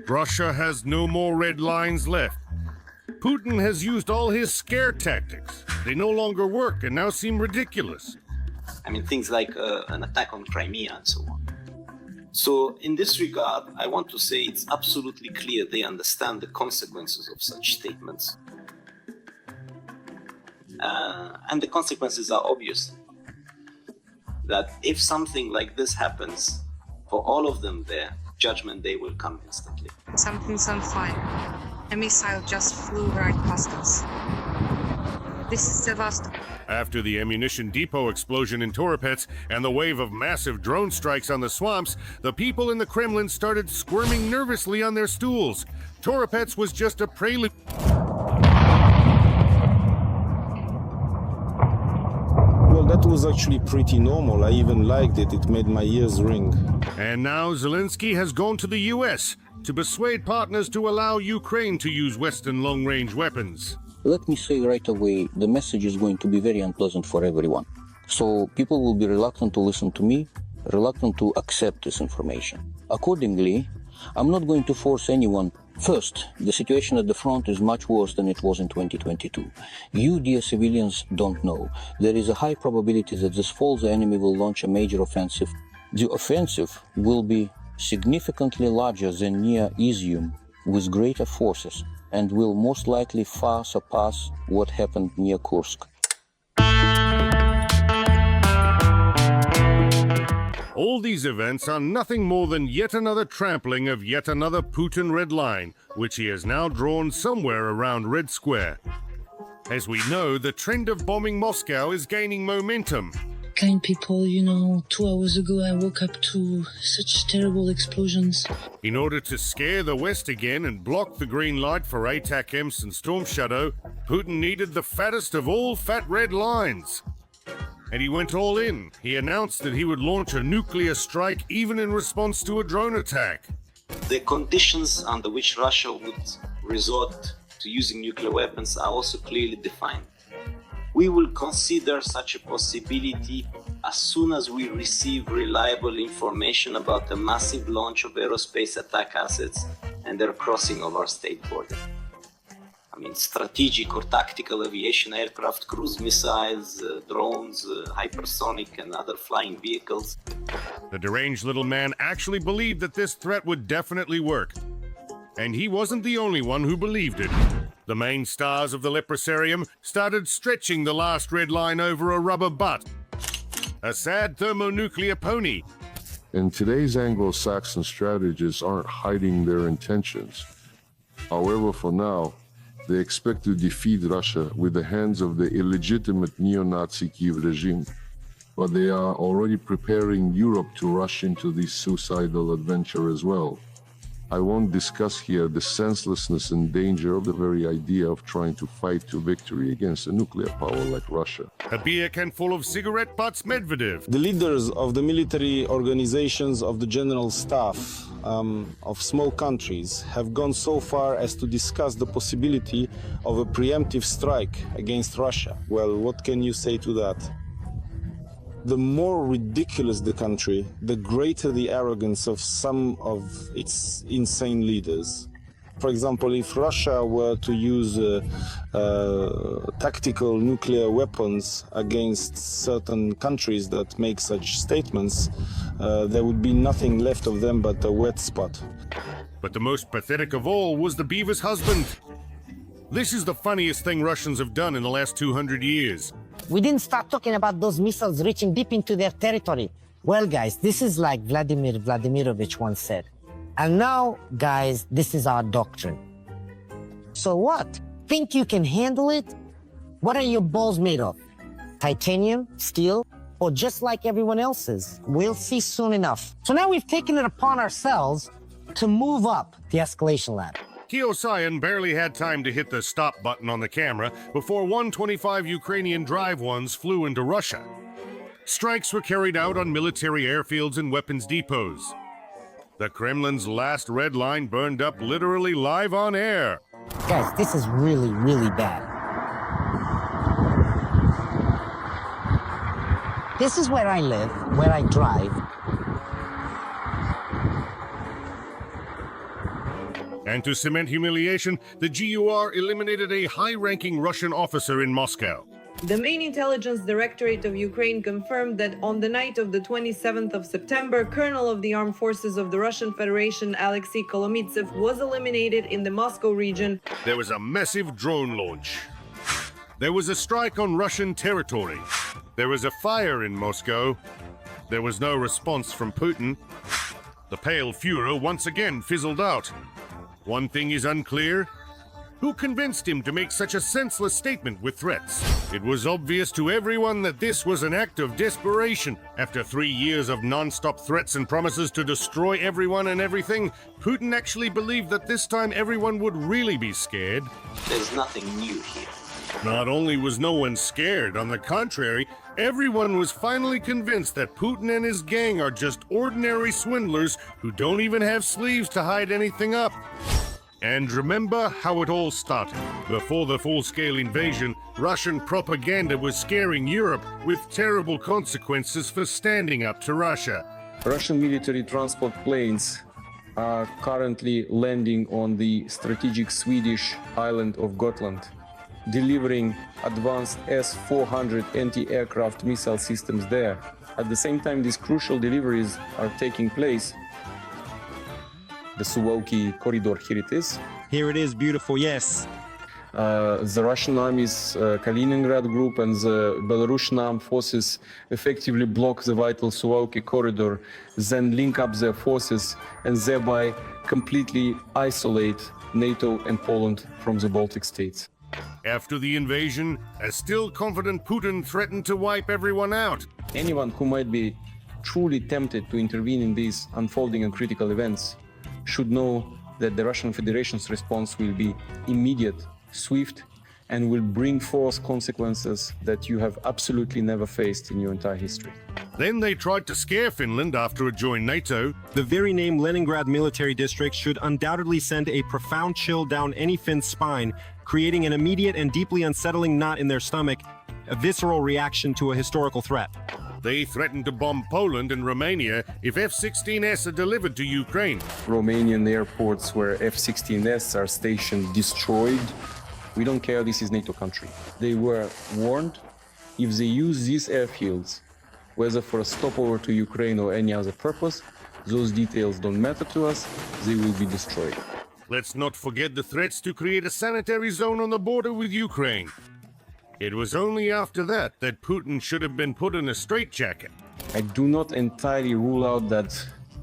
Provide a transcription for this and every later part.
Russia has no more red lines left. Putin has used all his scare tactics. They no longer work and now seem ridiculous. I mean, things like an attack on Crimea and so on. So in this regard, I want to say it's absolutely clear they understand the consequences of such statements. And the consequences are obvious. That if something like this happens, for all of them there, Judgment Day will come instantly. Something's on fire. A missile just flew right past us. This is Sevastopol. After the ammunition depot explosion in Toropets and the wave of massive drone strikes on the swamps, the people in the Kremlin started squirming nervously on their stools. Toropets was just a prelude. Well, that was actually pretty normal. I even liked it. It made my ears ring. And now Zelensky has gone to the US to persuade partners to allow Ukraine to use Western long-range weapons. Let me say right away, the message is going to be very unpleasant for everyone. So people will be reluctant to listen to me, reluctant to accept this information. Accordingly, I'm not going to force anyone. First, the situation at the front is much worse than it was in 2022. You, dear civilians, don't know. There is a high probability that this fall the enemy will launch a major offensive. The offensive will be significantly larger than near Izium, with greater forces, and will most likely far surpass what happened near Kursk. All these events are nothing more than yet another trampling of yet another Putin red line, which he has now drawn somewhere around Red Square. As we know, the trend of bombing Moscow is gaining momentum. Kind people, 2 hours ago I woke up to such terrible explosions. In order to scare the West again and block the green light for ATACMS and Storm Shadow, Putin needed the fattest of all fat red lines. And he went all in. He announced that he would launch a nuclear strike even in response to a drone attack. The conditions under which Russia would resort to using nuclear weapons are also clearly defined. We will consider such a possibility as soon as we receive reliable information about the massive launch of aerospace attack assets and their crossing of our state border. I mean, strategic or tactical aviation aircraft, cruise missiles, drones, hypersonic and other flying vehicles. The deranged little man actually believed that this threat would definitely work. And he wasn't the only one who believed it. The main stars of the leprosarium started stretching the last red line over a rubber butt. A sad thermonuclear pony. And today's Anglo-Saxon strategists aren't hiding their intentions. However, for now, they expect to defeat Russia with the hands of the illegitimate neo-Nazi Kiev regime. But they are already preparing Europe to rush into this suicidal adventure as well. I won't discuss here the senselessness and danger of the very idea of trying to fight to victory against a nuclear power like Russia. A beer can full of cigarette butts Medvedev. The leaders of the military organizations of the general staff of small countries have gone so far as to discuss the possibility of a preemptive strike against Russia. Well, what can you say to that? The more ridiculous the country, the greater the arrogance of some of its insane leaders. For example, if Russia were to use tactical nuclear weapons against certain countries that make such statements, there would be nothing left of them but a wet spot. But the most pathetic of all was the beaver's husband. This is the funniest thing Russians have done in the last 200 years. We didn't start talking about those missiles reaching deep into their territory. Well, guys, this is like Vladimir Vladimirovich once said. And now, guys, this is our doctrine. So what? Think you can handle it? What are your balls made of? Titanium? Steel? Or just like everyone else's? We'll see soon enough. So now we've taken it upon ourselves to move up the escalation ladder. Kiosayan barely had time to hit the stop button on the camera before 125 Ukrainian Drive ones flew into Russia. Strikes were carried out on military airfields and weapons depots. The Kremlin's last red line burned up literally live on air. Guys, this is really, really bad. This is where I live, where I drive. And to cement humiliation, the GUR eliminated a high-ranking Russian officer in Moscow. The main intelligence directorate of Ukraine confirmed that on the night of the 27th of September, Colonel of the Armed Forces of the Russian Federation Alexei Kolomytsev was eliminated in the Moscow region. There was a massive drone launch. There was a strike on Russian territory. There was a fire in Moscow. There was no response from Putin. The pale Führer once again fizzled out. One thing is unclear. Who convinced him to make such a senseless statement with threats? It was obvious to everyone that this was an act of desperation. After 3 years of non-stop threats and promises to destroy everyone and everything, Putin actually believed that this time everyone would really be scared. There's nothing new here. Not only was no one scared, on the contrary, everyone was finally convinced that Putin and his gang are just ordinary swindlers who don't even have sleeves to hide anything up. And remember how it all started. Before the full-scale invasion, Russian propaganda was scaring Europe with terrible consequences for standing up to Russia. Russian military transport planes are currently landing on the strategic Swedish island of Gotland, delivering advanced S-400 anti-aircraft missile systems there. At the same time these crucial deliveries are taking place, the Suwalki corridor, here it is. Here it is, beautiful, yes. The Russian army's Kaliningrad group and the Belarusian armed forces effectively block the vital Suwalki corridor, then link up their forces and thereby completely isolate NATO and Poland from the Baltic states. After the invasion, a still confident Putin threatened to wipe everyone out. Anyone who might be truly tempted to intervene in these unfolding and critical events should know that the Russian Federation's response will be immediate, swift, and will bring forth consequences that you have absolutely never faced in your entire history. Then they tried to scare Finland after it joined NATO. The very name Leningrad Military District should undoubtedly send a profound chill down any Finn's spine, creating an immediate and deeply unsettling knot in their stomach, a visceral reaction to a historical threat. They threatened to bomb Poland and Romania if F-16s are delivered to Ukraine. Romanian airports where F-16s are stationed destroyed. We don't care, this is NATO country. They were warned, if they use these airfields, whether for a stopover to Ukraine or any other purpose, those details don't matter to us, they will be destroyed. Let's not forget the threats to create a sanitary zone on the border with Ukraine. It was only after that that Putin should have been put in a straitjacket. I do not entirely rule out that,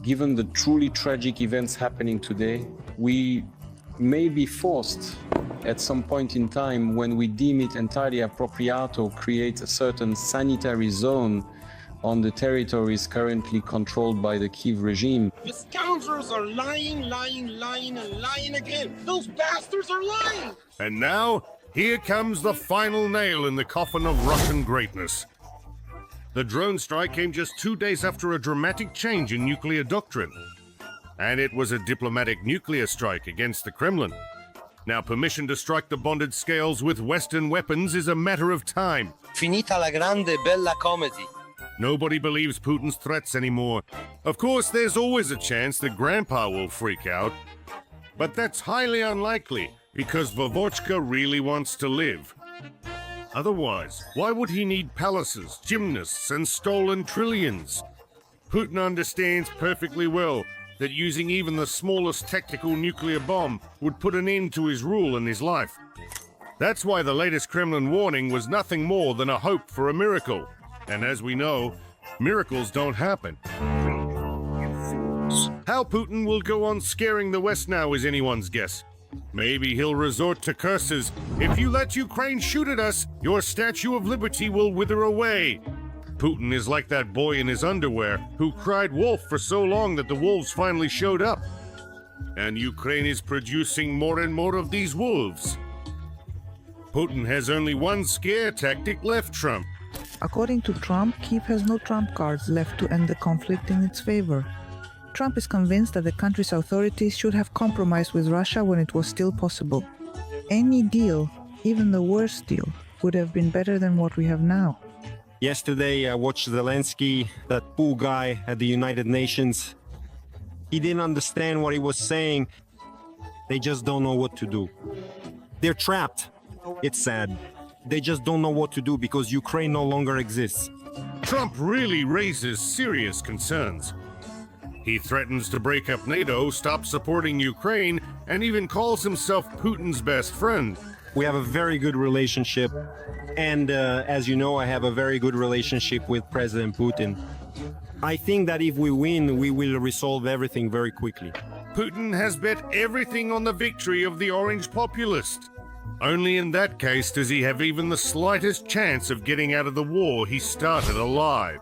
given the truly tragic events happening today, we may be forced at some point in time, when we deem it entirely appropriate, to create a certain sanitary zone on the territories currently controlled by the Kiev regime. The scoundrels are lying, lying, lying, and lying again. Those bastards are lying! And now, here comes the final nail in the coffin of Russian greatness. The drone strike came just 2 days after a dramatic change in nuclear doctrine. And it was a diplomatic nuclear strike against the Kremlin. Now, permission to strike the bonded scales with Western weapons is a matter of time. Finita la grande bella comedy. Nobody believes Putin's threats anymore. Of course, there's always a chance that Grandpa will freak out. But that's highly unlikely, because Vovochka really wants to live. Otherwise, why would he need palaces, gymnasts, and stolen trillions? Putin understands perfectly well that using even the smallest tactical nuclear bomb would put an end to his rule and his life. That's why the latest Kremlin warning was nothing more than a hope for a miracle. And as we know, miracles don't happen. How Putin will go on scaring the West now is anyone's guess. Maybe he'll resort to curses. If you let Ukraine shoot at us, your Statue of Liberty will wither away. Putin is like that boy in his underwear who cried wolf for so long that the wolves finally showed up. And Ukraine is producing more and more of these wolves. Putin has only one scare tactic left, Trump. According to Trump, Kyiv has no trump cards left to end the conflict in its favor. Trump is convinced that the country's authorities should have compromised with Russia when it was still possible. Any deal, even the worst deal, would have been better than what we have now. Yesterday, I watched Zelensky, that poor guy at the United Nations. He didn't understand what he was saying. They just don't know what to do. They're trapped. It's sad. They just don't know what to do because Ukraine no longer exists. Trump really raises serious concerns. He threatens to break up NATO, stop supporting Ukraine, and even calls himself Putin's best friend. We have a very good relationship, and as you know, I have a very good relationship with President Putin. I think that if we win, we will resolve everything very quickly. Putin has bet everything on the victory of the orange populist. Only in that case does he have even the slightest chance of getting out of the war he started alive.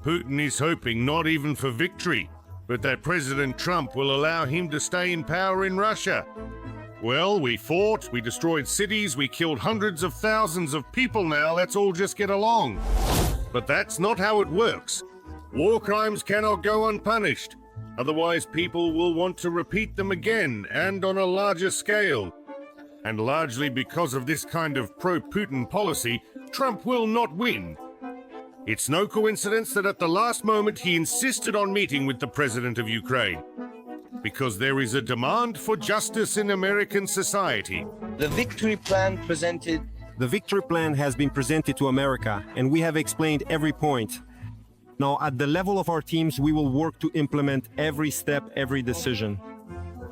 Putin is hoping not even for victory, but that President Trump will allow him to stay in power in Russia. Well, we fought, we destroyed cities, we killed hundreds of thousands of people now, let's all just get along. But that's not how it works. War crimes cannot go unpunished. Otherwise, people will want to repeat them again and on a larger scale. And largely because of this kind of pro-Putin policy, Trump will not win. It's no coincidence that at the last moment he insisted on meeting with the president of Ukraine. Because there is a demand for justice in American society. The victory plan presented. The victory plan has been presented to America, and we have explained every point. Now, at the level of our teams, we will work to implement every step, every decision.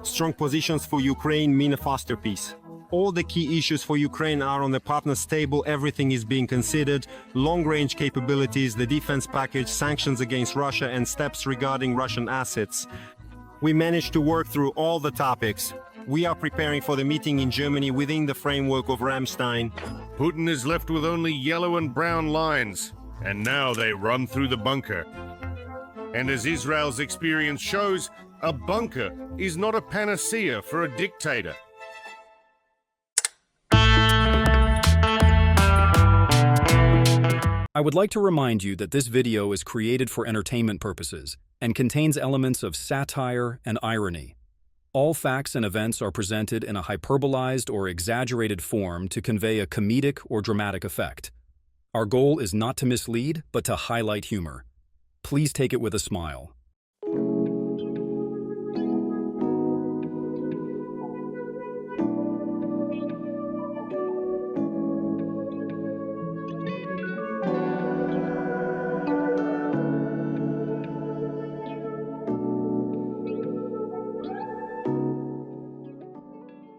Strong positions for Ukraine mean a faster peace. All the key issues for Ukraine are on the partners' table, everything is being considered, long-range capabilities, the defense package, sanctions against Russia, and steps regarding Russian assets. We managed to work through all the topics. We are preparing for the meeting in Germany within the framework of Ramstein. Putin is left with only yellow and brown lines, and now they run through the bunker. And as Israel's experience shows, a bunker is not a panacea for a dictator. I would like to remind you that this video is created for entertainment purposes and contains elements of satire and irony. All facts and events are presented in a hyperbolized or exaggerated form to convey a comedic or dramatic effect. Our goal is not to mislead, but to highlight humor. Please take it with a smile.